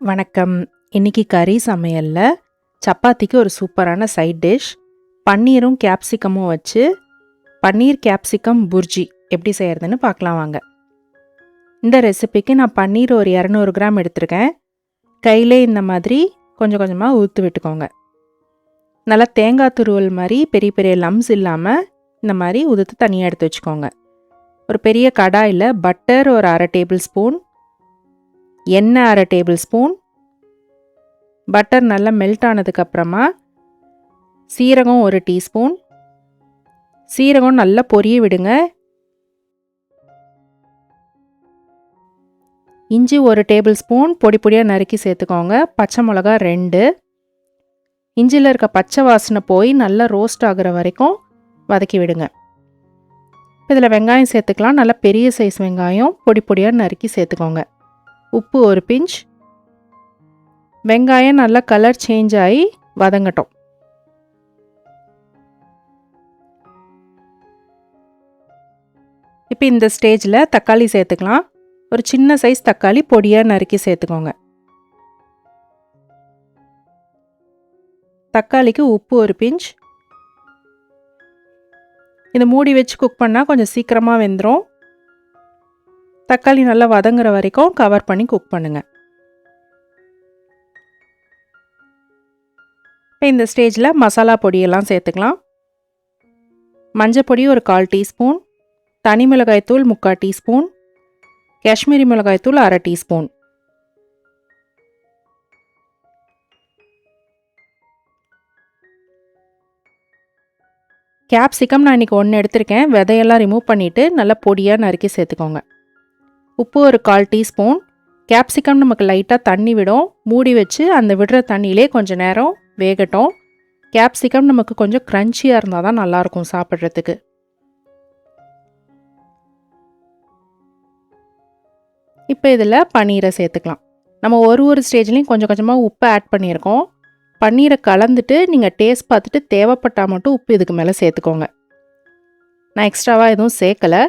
வணக்கம். இன்னைக்கு கறி சமையல்ல சப்பாத்திக்கு ஒரு சூப்பரான சைட் டிஷ் பன்னீரும் கேப்சிகமும் வச்சு பன்னீர் கேப்சிகம் புர்ஜி எப்படி செய்யறதுன்னு பார்க்கலாம் வாங்க. இந்த ரெசிபிக்கு நான் பன்னீர் ஒரு 200 கிராம் எடுத்திருக்கேன். கையிலே இந்த மாதிரி கொஞ்சம் கொஞ்சமாக ஊற்றி விட்டுக்கோங்க. நல்லா தேங்காய் துருவல் மாதிரி பெரிய பெரிய லம்ஸ் இல்லாமல் இந்த மாதிரி உதுத்து தனியாக எடுத்து வச்சுக்கோங்க. ஒரு பெரிய கடாயில் பட்டர் ஒரு 1/2 டேபிள் ஸ்பூன், எண்ணெய் 1/2 டேபிள் ஸ்பூன், பட்டர் நல்லா மெல்ட் ஆனதுக்கப்புறமா சீரகம் 1 டீஸ்பூன், சீரகம் நல்லா பொரிய விடுங்க. இஞ்சி 1 டேபிள் ஸ்பூன் பொடி பொடியாக நறுக்கி சேர்த்துக்கோங்க. பச்சை மிளகா 2. இஞ்சியில் இருக்க பச்சை வாசனை போய் நல்லா ரோஸ்ட் ஆகிற வரைக்கும் வதக்கி விடுங்க. இதில் வெங்காயம் சேர்த்துக்கலாம். நல்லா பெரிய சைஸ் வெங்காயம் பொடி பொடியாக நறுக்கி சேர்த்துக்கோங்க. உப்பு 1 பிஞ்ச். வெங்காயம் நல்லா கலர் சேஞ்ச் ஆகி வதங்கட்டும். இப்போ இந்த ஸ்டேஜில் தக்காளி சேர்த்துக்கலாம். ஒரு சின்ன சைஸ் தக்காளி பொடியாக நறுக்கி சேர்த்துக்கோங்க. தக்காளிக்கு உப்பு 1 பிஞ்ச். இதை மூடி வச்சு குக் பண்ணால் கொஞ்சம் சீக்கிரமாக வெந்துடும். தக்காளி நல்லா வதங்குற வரைக்கும் கவர் பண்ணி குக் பண்ணுங்கள். இப்போ இந்த ஸ்டேஜில் மசாலா பொடியெல்லாம் சேர்த்துக்கலாம். மஞ்சள் பொடி ஒரு 1/4 டீஸ்பூன், தனி மிளகாய்த்தூள் 3/4 டீஸ்பூன், காஷ்மீரி மிளகாய்த்தூள் 1/2 டீஸ்பூன். கேப்சிகம் நான் இன்றைக்கி 1 எடுத்திருக்கேன். விதையெல்லாம் ரிமூவ் பண்ணிவிட்டு நல்லா பொடியாக நறுக்கி சேர்த்துக்கோங்க. உப்பு ஒரு 1/4 டீஸ்பூன். கேப்சிகம் நமக்கு லைட்டாக தண்ணி விடும். மூடி வச்சு அந்த விடுற தண்ணியிலே கொஞ்சம் நேரம் வேகட்டும். கேப்சிகம் நமக்கு கொஞ்சம் க்ரன்ச்சியாக இருந்தால் தான் நல்லாயிருக்கும் சாப்பிட்றதுக்கு. இப்போ இதில் பன்னீரை சேர்த்துக்கலாம். நம்ம ஒரு ஸ்டேஜ்லேயும் கொஞ்சம் கொஞ்சமாக உப்பு ஆட் பண்ணியிருக்கோம். பன்னீரை கலந்துட்டு நீங்கள் டேஸ்ட் பார்த்துட்டு தேவைப்பட்டால் மட்டும் உப்பு இதுக்கு மேலே சேர்த்துக்கோங்க. நான் எக்ஸ்ட்ராவாக எதுவும் சேர்க்கலை.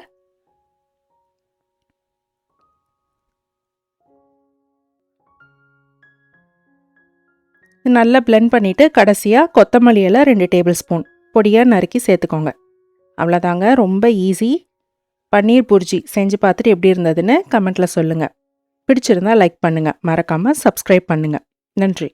நல்லா பிளெண்ட் பண்ணிவிட்டு கடைசியாக கொத்தமல்லி இலை 2 டேபிள் ஸ்பூன் பொடியாக நறுக்கி சேர்த்துக்கோங்க. அவ்வளோதாங்க, ரொம்ப ஈஸி. பன்னீர் புர்ஜி செஞ்சு பார்த்துட்டு எப்படி இருந்ததுன்னு கமெண்ட்டில் சொல்லுங்கள். பிடிச்சிருந்தா லைக் பண்ணுங்கள். மறக்காமல் சப்ஸ்கிரைப் பண்ணுங்கள். நன்றி.